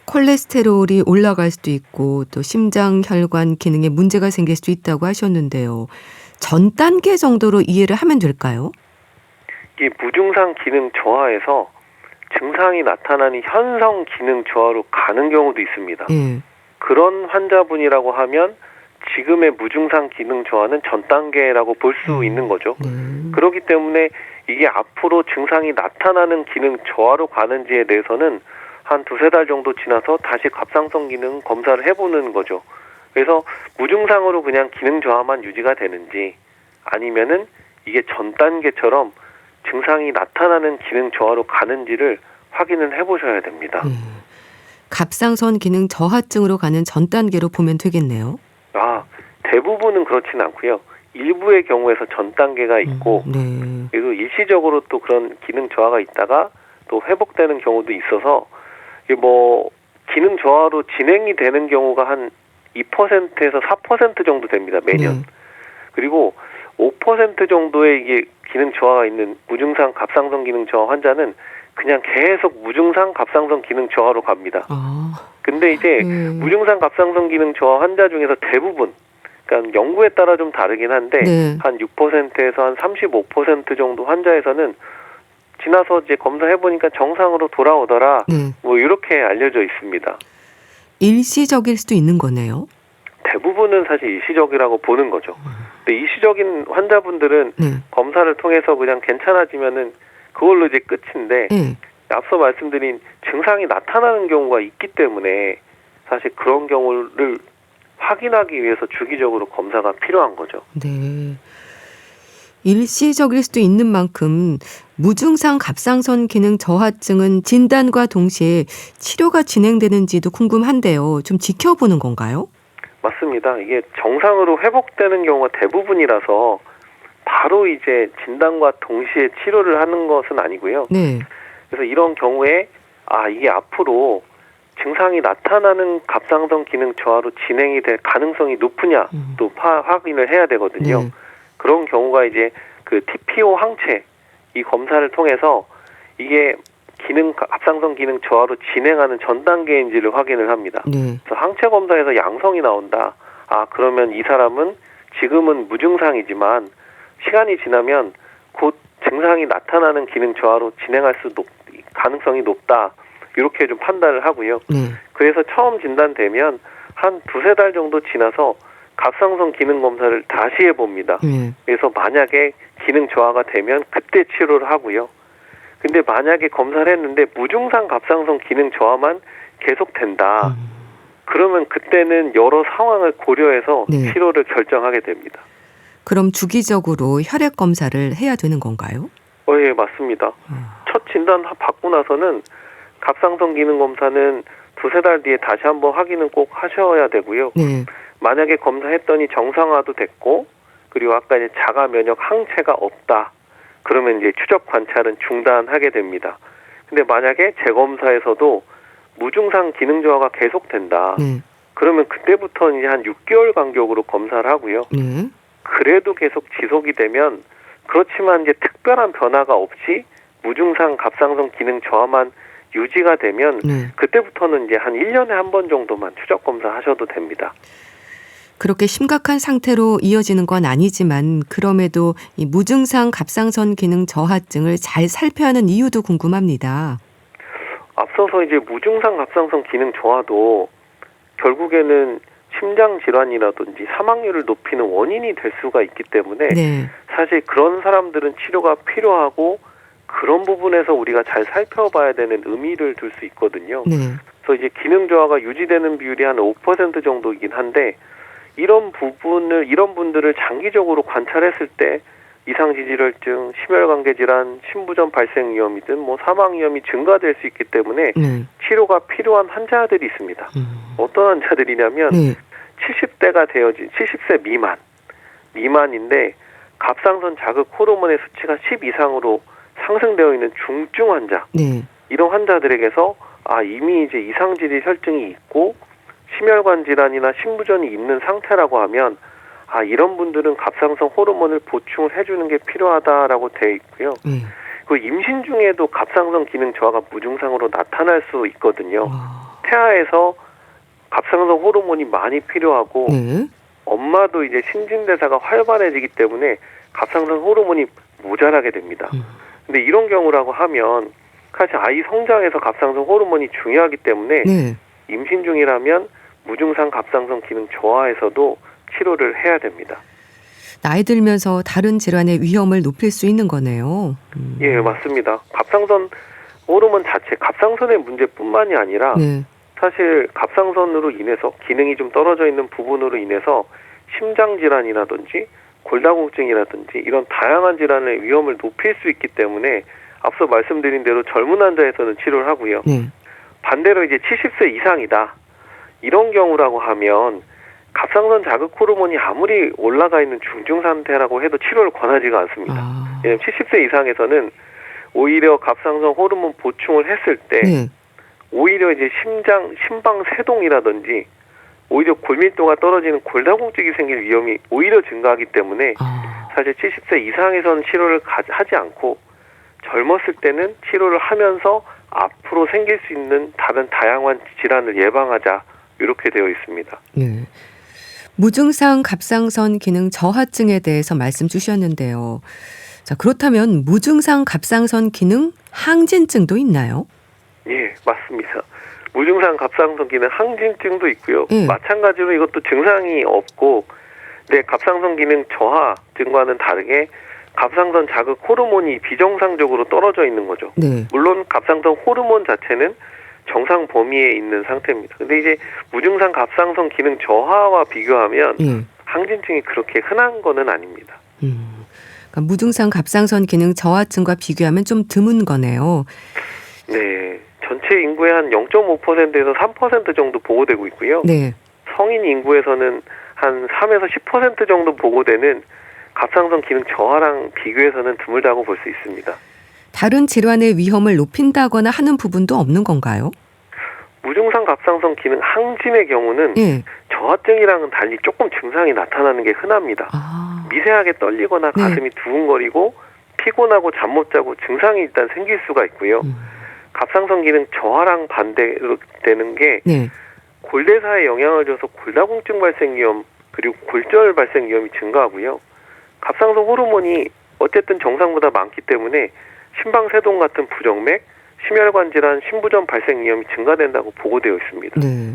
S1: 콜레스테롤이 올라갈 수도 있고 또 심장 혈관 기능에 문제가 생길 수도 있다고 하셨는데요. 전 단계 정도로 이해를 하면 될까요?
S3: 이 무증상 기능 저하에서 증상이 나타나니 현성 기능 저하로 가는 경우도 있습니다. 그런 환자분이라고 하면 지금의 무증상 기능 저하는 전 단계라고 볼 수 있는 거죠. 그렇기 때문에 이게 앞으로 증상이 나타나는 기능 저하로 가는지에 대해서는 한 2-3달 정도 지나서 다시 갑상선 기능 검사를 해보는 거죠. 그래서 무증상으로 그냥 기능 저하만 유지가 되는지 아니면은 이게 전 단계처럼 증상이 나타나는 기능 저하로 가는지를 확인을 해보셔야 됩니다.
S1: 갑상선 기능 저하증으로 가는 전 단계로 보면 되겠네요.
S3: 대부분은 그렇진 않고요. 일부의 경우에서 전 단계가 있고 그리고 일시적으로 또 그런 기능 저하가 있다가 또 회복되는 경우도 있어서 뭐 기능 저하로 진행이 되는 경우가 한 2%에서 4% 정도 됩니다. 매년. 그리고 5% 정도의 이게 기능 저하가 있는 무증상 갑상선 기능 저하 환자는 그냥 계속 무증상 갑상선 기능 저하로 갑니다. 근데 이제 무증상 갑상선 기능 저하 환자 중에서 대부분, 그러니까 연구에 따라 좀 다르긴 한데
S1: 네.
S3: 한 6%에서 한 35% 정도 환자에서는 지나서 이제 검사해 보니까 정상으로 돌아오더라.
S1: 네.
S3: 뭐 이렇게 알려져 있습니다.
S1: 일시적일 수도 있는 거네요.
S3: 대부분은 사실 일시적이라고 보는 거죠. 근데 일시적인 환자분들은
S1: 네.
S3: 검사를 통해서 그냥 괜찮아지면은 그걸로 이제 끝인데
S1: 네.
S3: 앞서 말씀드린 증상이 나타나는 경우가 있기 때문에 사실 그런 경우를 확인하기 위해서 주기적으로 검사가 필요한 거죠.
S1: 네. 일시적일 수도 있는 만큼 무증상 갑상선 기능 저하증은 진단과 동시에 치료가 진행되는지도 궁금한데요. 좀 지켜보는 건가요?
S3: 맞습니다. 이게 정상으로 회복되는 경우가 대부분이라서 바로 이제 진단과 동시에 치료를 하는 것은 아니고요.
S1: 네.
S3: 그래서 이런 경우에 이게 앞으로 증상이 나타나는 갑상선 기능 저하로 진행이 될 가능성이 높으냐 또 확인을 해야 되거든요.
S1: 네.
S3: 그런 경우가 이제 그 TPO 항체 이 검사를 통해서 이게 갑상선 기능 저하로 진행하는 전 단계인지를 확인을 합니다.
S1: 네.
S3: 그래서 항체 검사에서 양성이 나온다. 그러면 이 사람은 지금은 무증상이지만 시간이 지나면 곧 증상이 나타나는 기능 저하로 진행할 가능성이 높다. 이렇게 좀 판단을 하고요.
S1: 네.
S3: 그래서 처음 진단되면 한 2-3달 정도 지나서 갑상선 기능 검사를 다시 해봅니다.
S1: 네.
S3: 그래서 만약에 기능 저하가 되면 그때 치료를 하고요. 근데 만약에 검사를 했는데 무증상 갑상선 기능 저하만 계속된다. 그러면 그때는 여러 상황을 고려해서
S1: 네.
S3: 치료를 결정하게 됩니다.
S1: 그럼 주기적으로 혈액 검사를 해야 되는 건가요?
S3: 예, 맞습니다. 첫 진단 받고 나서는 갑상선 기능 검사는 2-3달 뒤에 다시 한번 확인은 꼭 하셔야 되고요.
S1: 네.
S3: 만약에 검사했더니 정상화도 됐고, 그리고 아까 이제 자가 면역 항체가 없다. 그러면 이제 추적 관찰은 중단하게 됩니다. 근데 만약에 재검사에서도 무증상 기능 저하가 계속된다.
S1: 네.
S3: 그러면 그때부터는 이제 한 6개월 간격으로 검사를 하고요.
S1: 네.
S3: 그래도 계속 지속이 되면 그렇지만 이제 특별한 변화가 없이 무증상 갑상선 기능 저하만 유지가 되면
S1: 네.
S3: 그때부터는 이제 한 1년에 한 번 정도만 추적 검사 하셔도 됩니다.
S1: 그렇게 심각한 상태로 이어지는 건 아니지만 그럼에도 이 무증상 갑상선 기능 저하증을 잘 살펴야 하는 이유도 궁금합니다.
S3: 앞서서 이제 무증상 갑상선 기능 저하도 결국에는 심장 질환이라든지 사망률을 높이는 원인이 될 수가 있기 때문에
S1: 네.
S3: 사실 그런 사람들은 치료가 필요하고 그런 부분에서 우리가 잘 살펴봐야 되는 의미를 둘 수 있거든요.
S1: 네.
S3: 그래서 이제 기능 저하가 유지되는 비율이 한 5% 정도이긴 한데 이런 분들을 장기적으로 관찰했을 때 이상지질혈증, 심혈관계 질환, 심부전 발생 위험이든 뭐 사망 위험이 증가될 수 있기 때문에
S1: 네.
S3: 치료가 필요한 환자들이 있습니다. 어떤 환자들이냐면 70대가 되어진 70세 미만인데 갑상선 자극 호르몬의 수치가 10 이상으로 상승되어 있는 중증 환자.
S1: 네.
S3: 이런 환자들에게서 이미 이제 이상질환 혈증이 있고 심혈관 질환이나 심부전이 있는 상태라고 하면 이런 분들은 갑상선 호르몬을 보충을 해주는 게 필요하다라고 되어 있고요. 그 임신 중에도 갑상선 기능 저하가 무증상으로 나타날 수 있거든요. 태아에서 갑상선 호르몬이 많이 필요하고
S1: 네.
S3: 엄마도 이제 신진대사가 활발해지기 때문에 갑상선 호르몬이 모자라게 됩니다. 근데 이런 경우라고 하면 사실 아이 성장에서 갑상선 호르몬이 중요하기 때문에
S1: 네.
S3: 임신 중이라면 무증상 갑상선 기능 저하에서도 치료를 해야 됩니다.
S1: 나이 들면서 다른 질환의 위험을 높일 수 있는 거네요.
S3: 예, 맞습니다. 갑상선 호르몬 자체, 갑상선의 문제뿐만이 아니라
S1: 네.
S3: 사실 갑상선으로 인해서 기능이 좀 떨어져 있는 부분으로 인해서 심장 질환이라든지 골다공증이라든지 이런 다양한 질환의 위험을 높일 수 있기 때문에 앞서 말씀드린 대로 젊은 환자에서는 치료를 하고요.
S1: 네.
S3: 반대로 이제 70세 이상이다. 이런 경우라고 하면 갑상선 자극 호르몬이 아무리 올라가 있는 중증 상태라고 해도 치료를 권하지가 않습니다. 왜냐하면 70세 이상에서는 오히려 갑상선 호르몬 보충을 했을 때
S1: 네.
S3: 오히려 이제 심방 세동이라든지 오히려 골밀도가 떨어지는 골다공증이 생길 위험이 오히려 증가하기 때문에 사실 70세 이상에서는 치료를 하지 않고 젊었을 때는 치료를 하면서 앞으로 생길 수 있는 다른 다양한 질환을 예방하자 이렇게 되어 있습니다.
S1: 네. 무증상 갑상선 기능 저하증에 대해서 말씀 주셨는데요. 자, 그렇다면 무증상 갑상선 기능 항진증도 있나요?
S3: 예, 맞습니다. 무증상 갑상선 기능 항진증도 있고요.
S1: 예.
S3: 마찬가지로 이것도 증상이 없고, 갑상선 기능 저하증과는 다르게 갑상선 자극 호르몬이 비정상적으로 떨어져 있는 거죠.
S1: 네.
S3: 물론 갑상선 호르몬 자체는 정상 범위에 있는 상태입니다. 근데 이제 무증상 갑상선 기능 저하와 비교하면
S1: 예.
S3: 항진증이 그렇게 흔한 거는 아닙니다.
S1: 그러니까 무증상 갑상선 기능 저하증과 비교하면 좀 드문 거네요.
S3: 네, 전체 인구의 한 0.5%에서 3% 정도 보고되고 있고요.
S1: 네.
S3: 성인 인구에서는 한 3에서 10% 정도 보고되는 갑상선 기능 저하랑 비교해서는 드물다고 볼 수 있습니다.
S1: 다른 질환의 위험을 높인다거나 하는 부분도 없는 건가요?
S3: 무증상 갑상선 기능 항진의 경우는
S1: 예.
S3: 저하증이랑은 달리 조금 증상이 나타나는 게 흔합니다.
S1: 아.
S3: 미세하게 떨리거나
S1: 네.
S3: 가슴이 두근거리고 피곤하고 잠 못 자고 증상이 일단 생길 수가 있고요. 갑상선 기능 저하랑 반대로 되는 게
S1: 네.
S3: 골대사에 영향을 줘서 골다공증 발생 위험 그리고 골절 발생 위험이 증가하고요. 갑상선 호르몬이 어쨌든 정상보다 많기 때문에 심방세동 같은 부정맥, 심혈관 질환, 심부전 발생 위험이 증가된다고 보고되어 있습니다.
S1: 네.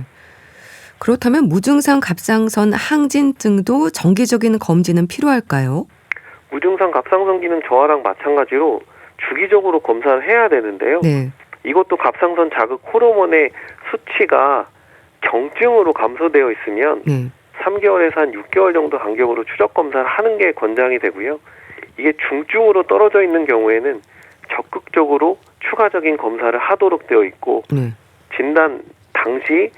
S1: 그렇다면 무증상 갑상선 항진증도 정기적인 검진은 필요할까요?
S3: 무증상 갑상선 기능 저하랑 마찬가지로 주기적으로 검사를 해야 되는데요.
S1: 네.
S3: 이것도 갑상선 자극 호르몬의 수치가 경증으로 감소되어 있으면
S1: 네.
S3: 3개월에서 한 6개월 정도 간격으로 추적 검사를 하는 게 권장이 되고요. 이게 중증으로 떨어져 있는 경우에는 적극적으로 추가적인 검사를 하도록 되어 있고
S1: 네.
S3: 진단 당시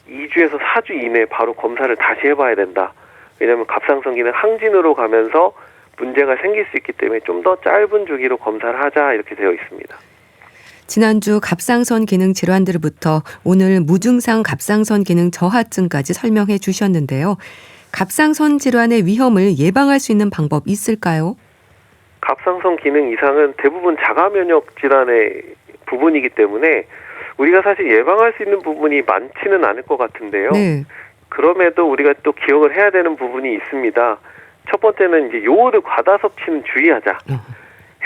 S3: 2주에서 4주 이내에 바로 검사를 다시 해봐야 된다. 왜냐하면 갑상선 기능 항진으로 가면서 문제가 생길 수 있기 때문에 좀 더 짧은 주기로 검사를 하자 이렇게 되어 있습니다.
S1: 지난주 갑상선 기능 질환들부터 오늘 무증상 갑상선 기능 저하증까지 설명해 주셨는데요. 갑상선 질환의 위험을 예방할 수 있는 방법 있을까요?
S3: 갑상선 기능 이상은 대부분 자가 면역 질환의 부분이기 때문에 우리가 사실 예방할 수 있는 부분이 많지는 않을 것 같은데요.
S1: 네.
S3: 그럼에도 우리가 또 기억을 해야 되는 부분이 있습니다. 첫 번째는 이제 요오드 과다 섭취는 주의하자.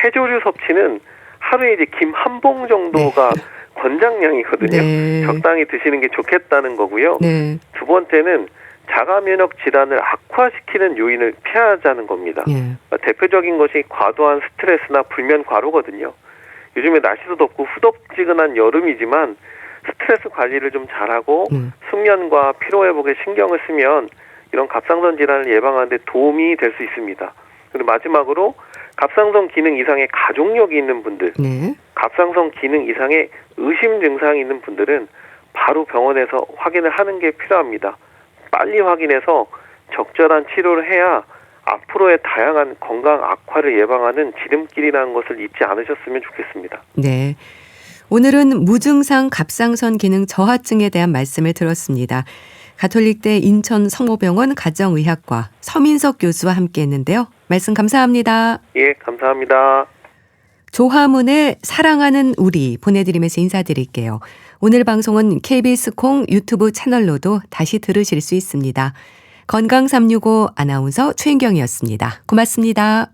S3: 해조류 섭취는 하루에 이제 김 한 봉 정도가 권장량이거든요.
S1: 네.
S3: 적당히 드시는 게 좋겠다는 거고요.
S1: 네.
S3: 두 번째는 자가 면역 질환을 악화시키는 요인을 피하자는 겁니다.
S1: 예.
S3: 대표적인 것이 과도한 스트레스나 불면 과로거든요. 요즘에 날씨도 덥고 후덥지근한 여름이지만 스트레스 관리를 좀 잘하고 숙면과 피로회복에 신경을 쓰면 이런 갑상선 질환을 예방하는 데 도움이 될 수 있습니다. 그리고 마지막으로 갑상선 기능 이상의 가족력이 있는 분들,
S1: 네.
S3: 갑상선 기능 이상의 의심 증상이 있는 분들은 바로 병원에서 확인을 하는 게 필요합니다. 빨리 확인해서 적절한 치료를 해야 앞으로의 다양한 건강 악화를 예방하는 지름길이라는 것을 잊지 않으셨으면 좋겠습니다.
S1: 네. 오늘은 무증상 갑상선 기능 저하증에 대한 말씀을 들었습니다. 가톨릭대 인천 성모병원 가정의학과 서민석 교수와 함께했는데요. 말씀 감사합니다.
S3: 예, 감사합니다.
S1: 조화문의 사랑하는 우리 보내드리면서 인사드릴게요. 오늘 방송은 KBS 콩 유튜브 채널로도 다시 들으실 수 있습니다. 건강365 아나운서 최인경이었습니다. 고맙습니다.